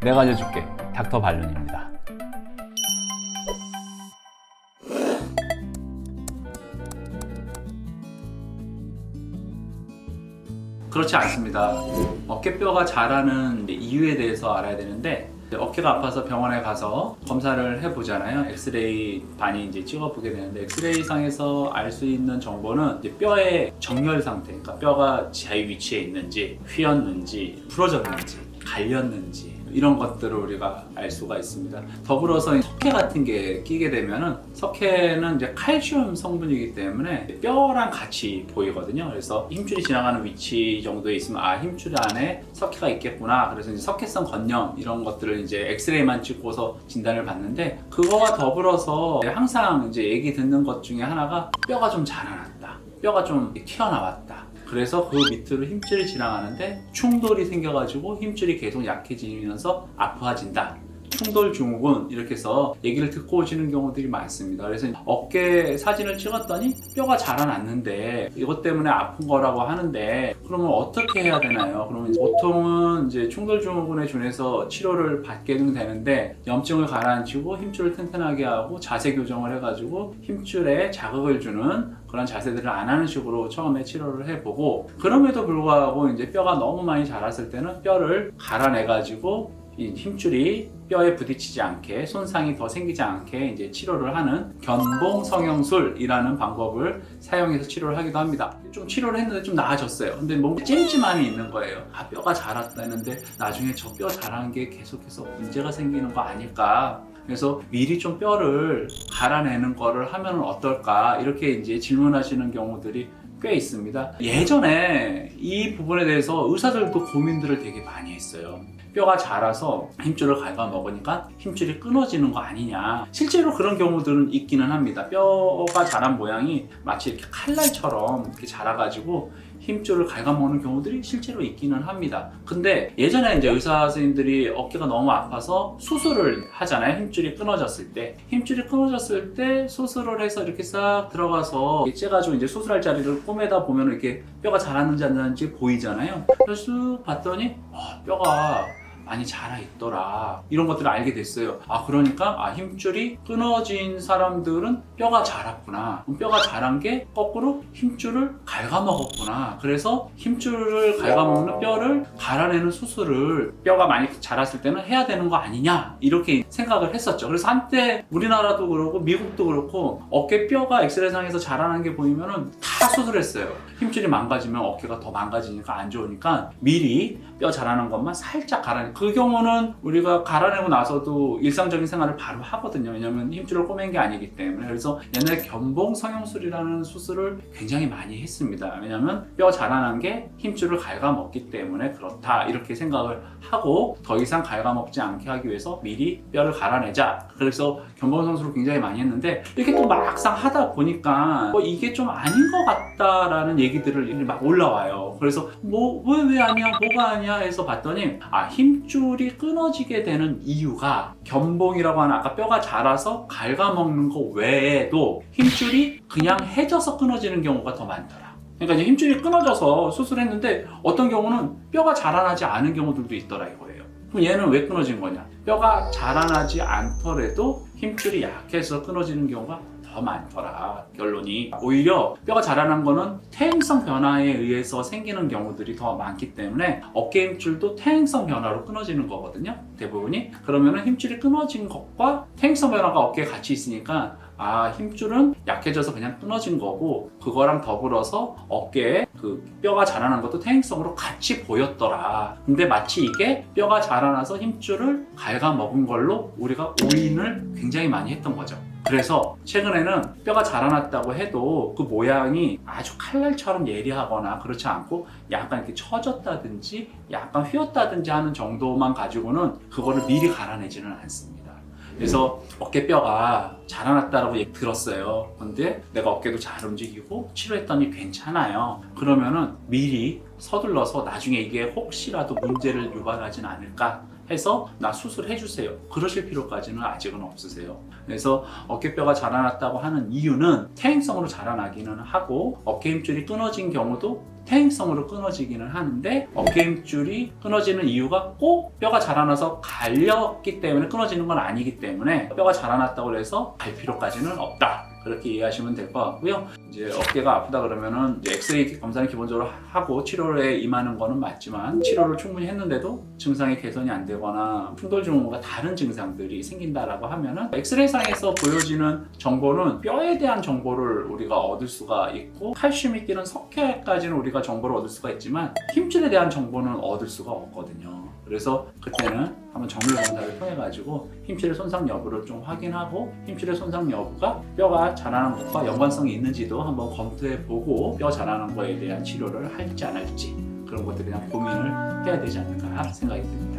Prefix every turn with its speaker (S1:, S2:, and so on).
S1: 내가 알려줄게. 닥터 발론입니다.
S2: 그렇지 않습니다. 어깨뼈가 자라는 이유에 대해서 알아야 되는데, 어깨가 아파서 병원에 가서 검사를 해보잖아요. 엑스레이 많이 이제 찍어보게 되는데, 엑스레이 상에서 알 수 있는 정보는 이제 뼈의 정렬 상태, 그러니까 뼈가 제 위치에 있는지, 휘었는지, 부러졌는지, 갈렸는지, 이런 것들을 우리가 알 수가 있습니다. 더불어서 석회 같은 게 끼게 되면은, 석회는 이제 칼슘 성분이기 때문에 뼈랑 같이 보이거든요. 그래서 힘줄이 지나가는 위치 정도에 있으면, 아, 힘줄 안에 석회가 있겠구나. 그래서 이제 석회성 건염 이런 것들을 이제 엑스레이만 찍고서 진단을 받는데, 그거와 더불어서 항상 이제 얘기 듣는 것 중에 하나가 뼈가 좀 자라났다, 뼈가 좀 튀어나왔다. 그래서 그 밑으로 힘줄이 지나가는데 충돌이 생겨가지고 힘줄이 계속 약해지면서 아파진다. 충돌 증후군, 이렇게 해서 얘기를 듣고 오시는 경우들이 많습니다. 그래서 어깨 사진을 찍었더니 뼈가 자라났는데 이것 때문에 아픈 거라고 하는데, 그러면 어떻게 해야 되나요? 그러면 보통은 이제 충돌 증후군에 준해서 치료를 받게는 되는데, 염증을 가라앉히고 힘줄을 튼튼하게 하고 자세 교정을 해가지고 힘줄에 자극을 주는 그런 자세들을 안 하는 식으로 처음에 치료를 해보고, 그럼에도 불구하고 이제 뼈가 너무 많이 자랐을 때는 뼈를 갈아내가지고 이 힘줄이 뼈에 부딪히지 않게, 손상이 더 생기지 않게 이제 치료를 하는 견봉 성형술이라는 방법을 사용해서 치료를 하기도 합니다. 좀 치료를 했는데 좀 나아졌어요. 근데 뭔가 찜찜함이 있는 거예요. 아, 뼈가 자랐다는데 나중에 저 뼈 자란 게 계속해서 문제가 생기는 거 아닐까? 그래서 미리 좀 뼈를 갈아내는 거를 하면 어떨까? 이렇게 이제 질문하시는 경우들이 꽤 있습니다. 예전에 이 부분에 대해서 의사들도 고민들을 되게 많이 했어요. 뼈가 자라서 힘줄을 갉아먹으니까 힘줄이 끊어지는 거 아니냐. 실제로 그런 경우들은 있기는 합니다. 뼈가 자란 모양이 마치 이렇게 칼날처럼 이렇게 자라가지고 힘줄을 갉아먹는 경우들이 실제로 있기는 합니다. 근데 예전에 이제 의사 선생님들이 어깨가 너무 아파서 수술을 하잖아요. 힘줄이 끊어졌을 때. 힘줄이 끊어졌을 때 수술을 해서 이렇게 싹 들어가서 째가지고 이제 수술할 자리를 꼬매다 보면 이렇게 뼈가 자랐는지 안 자랐는지 보이잖아요. 그래서 쑥 봤더니 뼈가 많이 자라있더라, 이런 것들을 알게 됐어요. 아, 그러니까 힘줄이 끊어진 사람들은 뼈가 자랐구나. 뼈가 자란 게 거꾸로 힘줄을 갉아먹었구나. 그래서 힘줄을 갉아먹는 뼈를 갈아내는 수술을 뼈가 많이 자랐을 때는 해야 되는 거 아니냐, 이렇게 생각을 했었죠. 그래서 한때 우리나라도 그렇고 미국도 그렇고 어깨 뼈가 엑스레이상에서 자라는 게 보이면은 다 수술했어요. 힘줄이 망가지면 어깨가 더 망가지니까 안 좋으니까 미리 뼈 자라는 것만 살짝 갈아내고, 그 경우는 우리가 갈아내고 나서도 일상적인 생활을 바로 하거든요. 왜냐면 힘줄을 꼬맨 게 아니기 때문에. 그래서 옛날에 견봉 성형술이라는 수술을 굉장히 많이 했습니다. 왜냐면 뼈 자라난 게 힘줄을 갉아먹기 때문에 그렇다, 이렇게 생각을 하고 더 이상 갉아먹지 않게 하기 위해서 미리 뼈를 갈아내자. 그래서 견봉 성형술을 굉장히 많이 했는데, 이렇게 또 막상 하다 보니까 이게 좀 아닌 것 같다라는 얘기들을 막 올라와요. 그래서 왜 아니야, 뭐가 아니야 해서 봤더니, 힘줄이 끊어지게 되는 이유가 견봉이라고 하는, 아까 뼈가 자라서 갉아먹는 거 외에도 힘줄이 그냥 해져서 끊어지는 경우가 더 많더라. 그러니까 이제 힘줄이 끊어져서 수술했는데 어떤 경우는 뼈가 자라나지 않은 경우들도 있더라 이거예요. 그럼 얘는 왜 끊어진 거냐? 뼈가 자라나지 않더라도 힘줄이 약해서 끊어지는 경우가 더 많더라. 결론이 오히려 뼈가 자라난 거는 퇴행성 변화에 의해서 생기는 경우들이 더 많기 때문에 어깨 힘줄도 퇴행성 변화로 끊어지는 거거든요, 대부분이. 그러면은 힘줄이 끊어진 것과 퇴행성 변화가 어깨에 같이 있으니까 힘줄은 약해져서 그냥 끊어진 거고, 그거랑 더불어서 어깨에 그 뼈가 자라난 것도 퇴행성으로 같이 보였더라. 근데 마치 이게 뼈가 자라나서 힘줄을 갉아먹은 걸로 우리가 오인을 굉장히 많이 했던 거죠. 그래서 최근에는 뼈가 자라났다고 해도 그 모양이 아주 칼날처럼 예리하거나 그렇지 않고 약간 이렇게 처졌다든지 약간 휘었다든지 하는 정도만 가지고는 그거를 미리 갈아내지는 않습니다. 그래서 어깨뼈가 자라났다라고 얘기 들었어요. 근데 내가 어깨도 잘 움직이고 치료했더니 괜찮아요. 그러면은 미리 서둘러서 나중에 이게 혹시라도 문제를 유발하진 않을까 해서 나 수술해주세요, 그러실 필요까지는 아직은 없으세요. 그래서 어깨뼈가 자라났다고 하는 이유는 퇴행성으로 자라나기는 하고 어깨 힘줄이 끊어진 경우도 퇴행성으로 끊어지기는 하는데 어깨 힘줄이 끊어지는 이유가 꼭 뼈가 자라나서 갈렸기 때문에 끊어지는 건 아니기 때문에 뼈가 자라났다고 해서 갈 필요까지는 없다. 그렇게 이해하시면 될 것 같고요. 이제 어깨가 아프다 그러면은 이제 엑스레이 검사는 기본적으로 하고 치료에 임하는 거는 맞지만 치료를 충분히 했는데도 증상이 개선이 안 되거나 충돌 증후군과 다른 증상들이 생긴다라고 하면은 엑스레이상에서 보여지는 정보는 뼈에 대한 정보를 우리가 얻을 수가 있고 칼슘이 끼는 석회까지는 우리가 정보를 얻을 수가 있지만 힘줄에 대한 정보는 얻을 수가 없거든요. 그래서 그때는 한번 정밀 검사를 통해 가지고 힘줄의 손상 여부를 좀 확인하고 힘줄의 손상 여부가 뼈가 자라는 것과 연관성이 있는지도 한번 검토해 보고 뼈 자라는 거에 대한 치료를 할지 안 할지 그런 것들에 대한 고민을 해야 되지 않을까 생각이 듭니다.